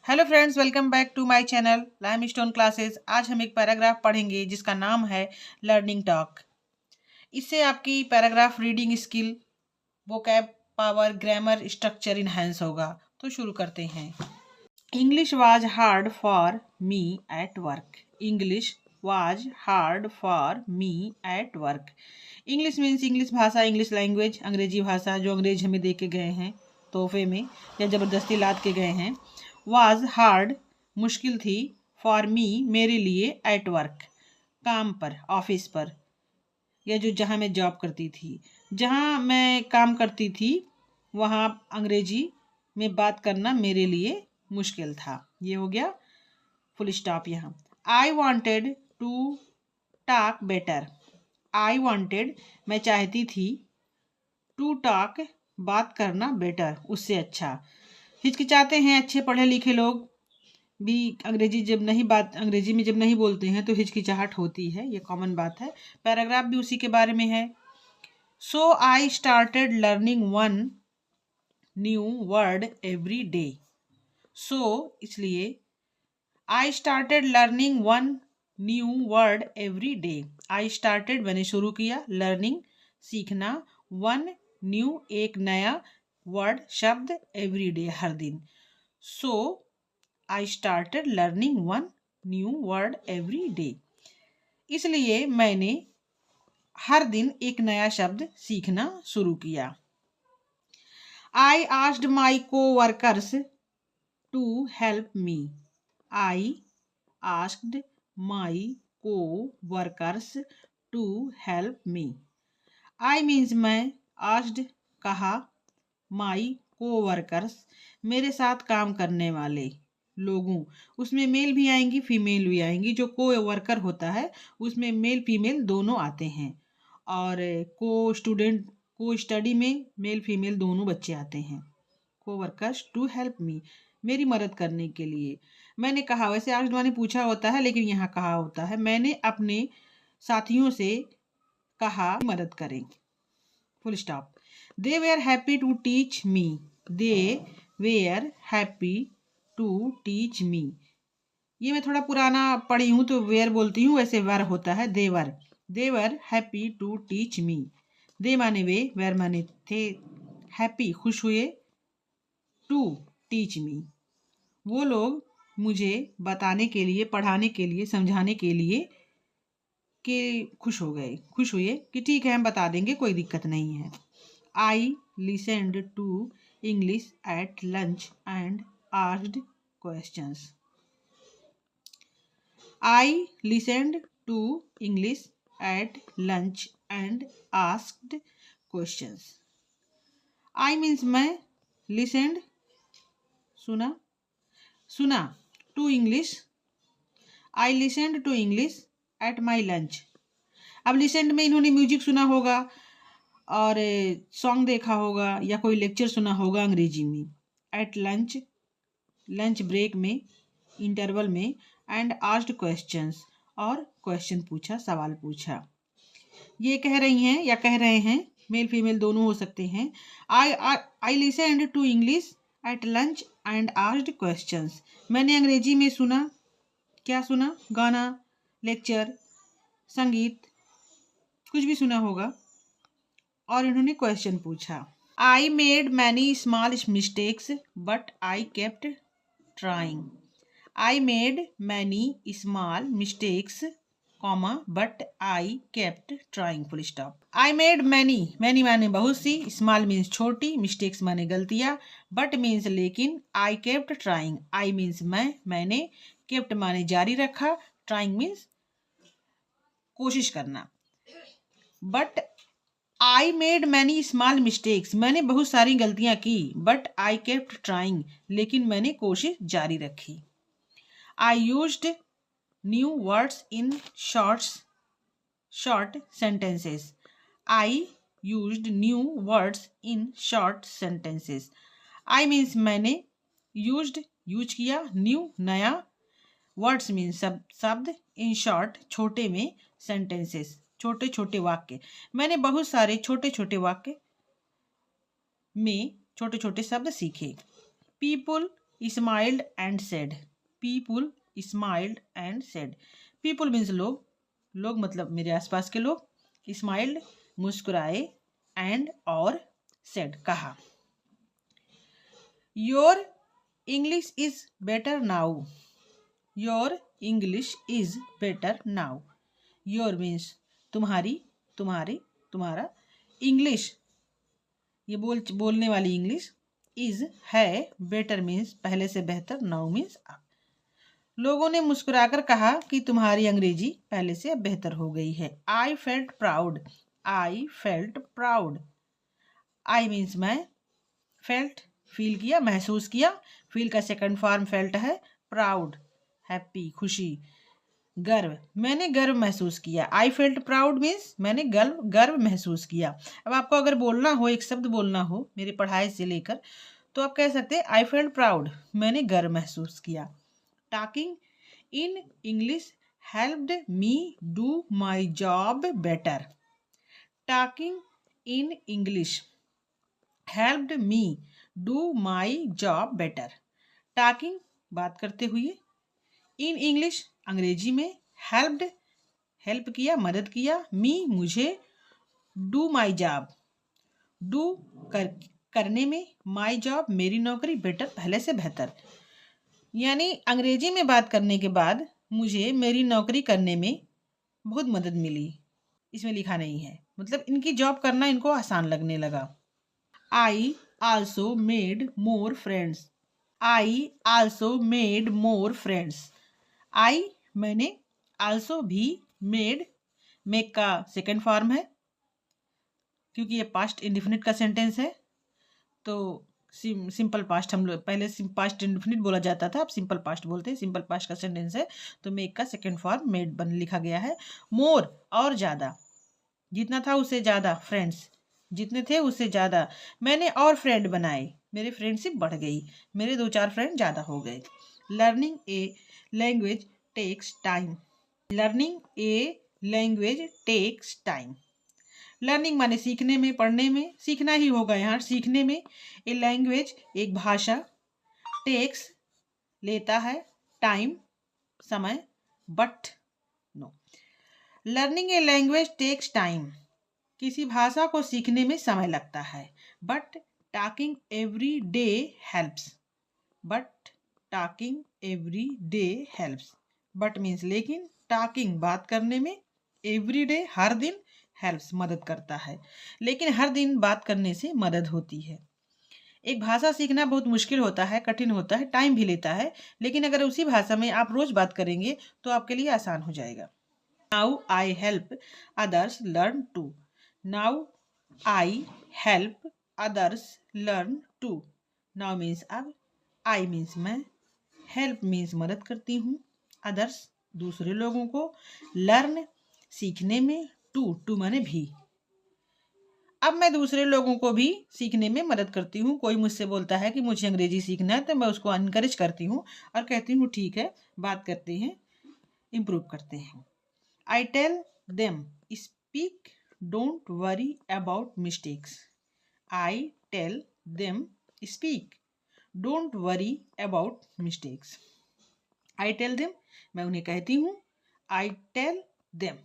Hello friends, welcome back to my channel limestone classes. आज हम एक पैराग्राफ पढ़ेंगे जिसका नाम है लर्निंग टॉक। इससे आपकी paragraph reading skill, vocab power, grammar, structure enhance होगा। तो शुरू करते हैं। English was hard for me at work. English was hard for me at work. English means English भाषा, इंग्लिश लैंग्वेज, अंग्रेजी भाषा जो अंग्रेज हमें दे के गए हैं तोहफे में या ज़बरदस्ती लाद के गए हैं। वाज हार्ड मुश्किल थी, फॉर मी मेरे लिए, एट वर्क काम पर, ऑफिस पर, या जो जहाँ मैं जॉब करती थी, जहाँ मैं काम करती थी वहाँ अंग्रेजी में बात करना मेरे लिए मुश्किल था। ये हो गया फुल स्टॉप यहाँ। I wanted to talk better. I wanted मैं चाहती थी, टू टॉक बात करना, बेटर उससे अच्छा। हिचकिचाते हैं अच्छे पढ़े लिखे लोग भी, अंग्रेजी में जब नहीं बोलते हैं तो हिचकिचाहट होती है, ये कॉमन बात है। पैराग्राफ भी उसी के बारे में है। So I started learning one new word every day. So इसलिए, I started learning one new word every day. I started मैंने शुरू किया, लर्निंग सीखना, वन न्यू एक नया, वर्ड शब्द, एवरी डे हर दिन। So I started learning one new word every day. इसलिए मैंने हर दिन एक नया शब्द सीखना शुरू किया। आई asked my coworkers to help me. I asked my coworkers to help me. I means मैं, आस्क्ड कहा, माई को वर्कर्स मेरे साथ काम करने वाले लोगों, उसमें मेल भी आएंगी फीमेल भी आएंगी। जो को वर्कर होता है उसमें मेल फीमेल दोनों आते हैं, और को स्टडी में मेल फीमेल दोनों बच्चे आते हैं। को वर्कर्स टू हेल्प मी मेरी मदद करने के लिए। मैंने कहा, वैसे आस्क्ड माने पूछा होता है, लेकिन यहाँ कहा होता है। मैंने अपने साथियों से कहा मदद करें, full stop. They were happy to teach me. They were happy to teach me. ये मैं थोड़ा पुराना पढ़ी हूँ तो वेयर बोलती हूँ, वैसे वर होता है देवर। देवर हैप्पी टू टीच मी। दे माने वे, वेयर माने थे, हैप्पी खुश हुए, टू टीच मी वो लोग मुझे बताने के लिए, पढ़ाने के लिए, समझाने के लिए कि खुश हुए कि ठीक है हम बता देंगे, कोई दिक्कत नहीं है। I listened to English at lunch and asked questions. I listened to English at lunch and asked questions. I means मैं, listened सुना to English. I listened to English at my lunch. अब listened में इन्होंने music सुना होगा और song देखा होगा या कोई लेक्चर सुना होगा अंग्रेजी में। एट लंच ब्रेक में, इंटरवल में, एंड आस्क्ड क्वेश्चंस और क्वेश्चन पूछा, सवाल पूछा। ये कह रही हैं या कह रहे हैं, मेल फीमेल दोनों हो सकते हैं। I listened to English at lunch and asked questions. मैंने अंग्रेजी में सुना, क्या सुना, गाना, लेक्चर, संगीत, कुछ भी सुना होगा, और इन्होंने क्वेश्चन पूछा। I made many small mistakes but I kept trying. I made many small mistakes, comma, but I kept trying, full stop. I made many माने बहुत सी, small means छोटी, mistakes माने गलतियाँ, but means लेकिन, I kept trying. I means मैंने, kept माने जारी रखा, trying means कोशिश करना। But I made many small mistakes. मैंने बहुत सारी गलतियाँ की, but I kept trying. लेकिन मैंने कोशिश जारी रखी। I used new words in short sentences. I used new words in short sentences. I means मैंने, used यूज किया, new नया, words means शब्द, in short छोटे में, sentences छोटे छोटे वाक्य। मैंने बहुत सारे छोटे छोटे वाक्य में छोटे छोटे शब्द सीखे। People smiled and said. People smiled and said. People means लोग, लोग मतलब मेरे आसपास के लोग। स्माइल्ड मुस्कुराए, एंड और सेड कहा। Your English is better now. Your English is better now. Your means तुम्हारी, तुम्हारे, तुम्हारा। इंग्लिश ये बोलने वाली इंग्लिश। इज है, बेटर मीन्स पहले से बेहतर, नाउ मीन्स अब। लोगों ने मुस्कुराकर कहा कि तुम्हारी अंग्रेजी पहले से अब बेहतर हो गई है। I felt proud. I felt proud. I means मैं, फेल्ट फील किया, महसूस किया। फील का सेकंड फॉर्म फेल्ट है। प्राउड हैप्पी, खुशी, गर्व। मैंने गर्व महसूस किया। आई फेल्ट प्राउड मीन्स मैंने गर्व महसूस किया। अब आपको अगर बोलना हो, एक शब्द बोलना हो मेरी पढ़ाई से लेकर, तो आप कह सकते हैं आई फेल्ट प्राउड, मैंने गर्व महसूस किया। Talking in English helped me do my job better. Talking in English helped me do my job better. Talking बात करते हुए, इन इंग्लिश अंग्रेजी में, हेल्प्ड हेल्प किया, मदद किया, मी मुझे, डू माई जॉब डू करने में, माई जॉब मेरी नौकरी, बेटर पहले से बेहतर। यानी अंग्रेजी में बात करने के बाद मुझे मेरी नौकरी करने में बहुत मदद मिली। इसमें लिखा नहीं है, मतलब इनकी जॉब करना इनको आसान लगने लगा। I also made more friends. I also made more friends. I मैंने, आल्सो भी, मेड मेक का सेकेंड फॉर्म है क्योंकि ये पास्ट इंडिफिनिट का सेंटेंस है। तो सिंपल पास्ट हम लोग पहले पास्ट इंडिफिनिट बोला जाता था, अब सिंपल पास्ट बोलते हैं। सिंपल पास्ट का सेंटेंस है तो मेक का सेकेंड फॉर्म मेड बन लिखा गया है। मोर और ज़्यादा, जितना था उससे ज़्यादा, फ्रेंड्स जितने थे उससे ज़्यादा। मैंने और फ्रेंड बनाए, मेरी फ्रेंडशिप बढ़ गई, मेरे 2-4 फ्रेंड ज़्यादा हो गए। Learning a language takes time. Learning a language takes time. Learning माने सीखने में, पढ़ने में, सीखना ही होगा यहाँ, सीखने में। ए लैंग्वेज एक भाषा, टेक्स लेता है, टाइम समय, but no. Learning a language takes time, किसी भाषा को सीखने में समय लगता है। But talking every day helps. But talking every day helps. But means लेकिन, टॉकिंग बात करने में, एवरी डे हर दिन, हेल्प्स मदद करता है। लेकिन हर दिन बात करने से मदद होती है। एक भाषा सीखना बहुत मुश्किल होता है, कठिन होता है, टाइम भी लेता है, लेकिन अगर उसी भाषा में आप रोज बात करेंगे तो आपके लिए आसान हो जाएगा। Now I help others learn too. Now I help others learn too. Now means अब, आई मीन्स मैं, हेल्प मीन्स मदद करती हूँ, अदर्स दूसरे लोगों को, लर्न सीखने में, टू माने भी। अब मैं दूसरे लोगों को भी सीखने में मदद करती हूँ। कोई मुझसे बोलता है कि मुझे अंग्रेजी सीखना है तो मैं उसको इनकरेज करती हूँ और कहती हूँ ठीक है, बात करते हैं, इम्प्रूव करते हैं। I tell them speak, don't worry about mistakes. I tell them speak, don't worry about mistakes. I tell them मैं उन्हें कहती हूँ, आई टेल देम,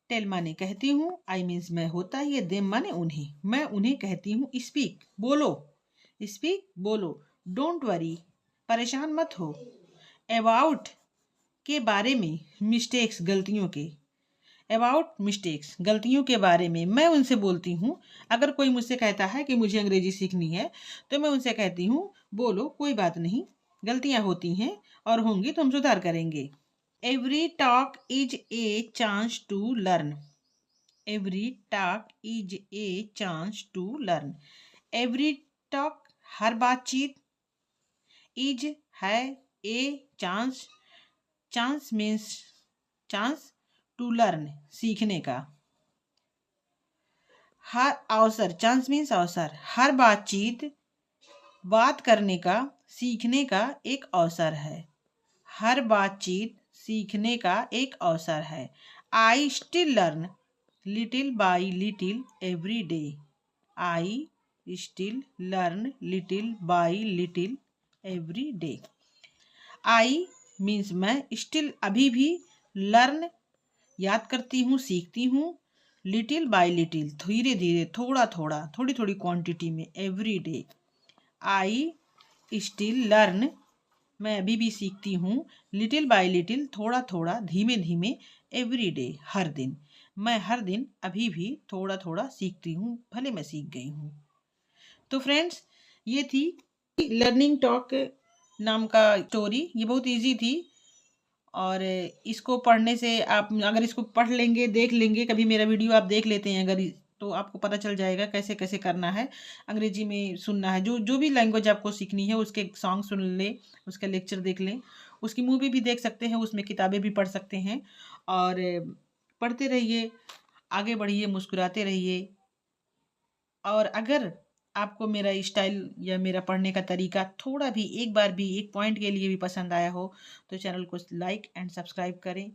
टेल माने कहती हूँ, आई मीन्स मैं होता ही है, देम माने उन्हें, मैं उन्हें कहती हूँ। स्पीक बोलो, स्पीक बोलो, डोंट वरी परेशान मत हो, अबाउट के बारे में, मिस्टेक्स गलतियों के, अबाउट मिस्टेक्स गलतियों के बारे में मैं उनसे बोलती हूँ। अगर कोई मुझसे कहता है कि मुझे अंग्रेजी सीखनी है तो मैं उनसे कहती हूँ बोलो कोई बात नहीं, गलतियाँ होती हैं और होंगी तो हम सुधार करेंगे। Every talk is a chance to learn. Every talk is a chance to learn. Every talk हर बातचीत, इज है, a chance, chance means chance, to learn सीखने का, हर अवसर, चांस मीन्स अवसर, हर बातचीत बात करने का, सीखने का एक अवसर है। हर बातचीत सीखने का एक अवसर है। I still learn little by little every day. I still learn little by little every day. I means मैं, स्टिल अभी भी, लर्न याद करती हूँ, सीखती हूँ, लिटिल बाय लिटिल धीरे धीरे, थोड़ा थोड़ा, थोड़ी थोड़ी क्वांटिटी में, every day. I still learn मैं अभी भी सीखती हूँ, लिटिल बाय लिटिल थोड़ा थोड़ा, धीमे धीमे, एवरी डे हर दिन। मैं हर दिन अभी भी थोड़ा थोड़ा सीखती हूँ, भले मैं सीख गई हूँ। तो फ्रेंड्स, ये थी लर्निंग टॉक नाम का स्टोरी। ये बहुत इजी थी और इसको पढ़ने से आप अगर इसको पढ़ लेंगे, देख लेंगे, कभी मेरा वीडियो आप देख लेते हैं अगर, तो आपको पता चल जाएगा कैसे कैसे करना है। अंग्रेजी में सुनना है, जो जो भी लैंग्वेज आपको सीखनी है उसके सॉन्ग सुन लें, उसका लेक्चर देख लें, उसकी मूवी भी देख सकते हैं, उसमें किताबें भी पढ़ सकते हैं। और पढ़ते रहिए, आगे बढ़िए, मुस्कुराते रहिए। और अगर आपको मेरा स्टाइल या मेरा पढ़ने का तरीका थोड़ा भी, एक बार भी, एक पॉइंट के लिए भी पसंद आया हो, तो चैनल को लाइक एंड सब्सक्राइब करें।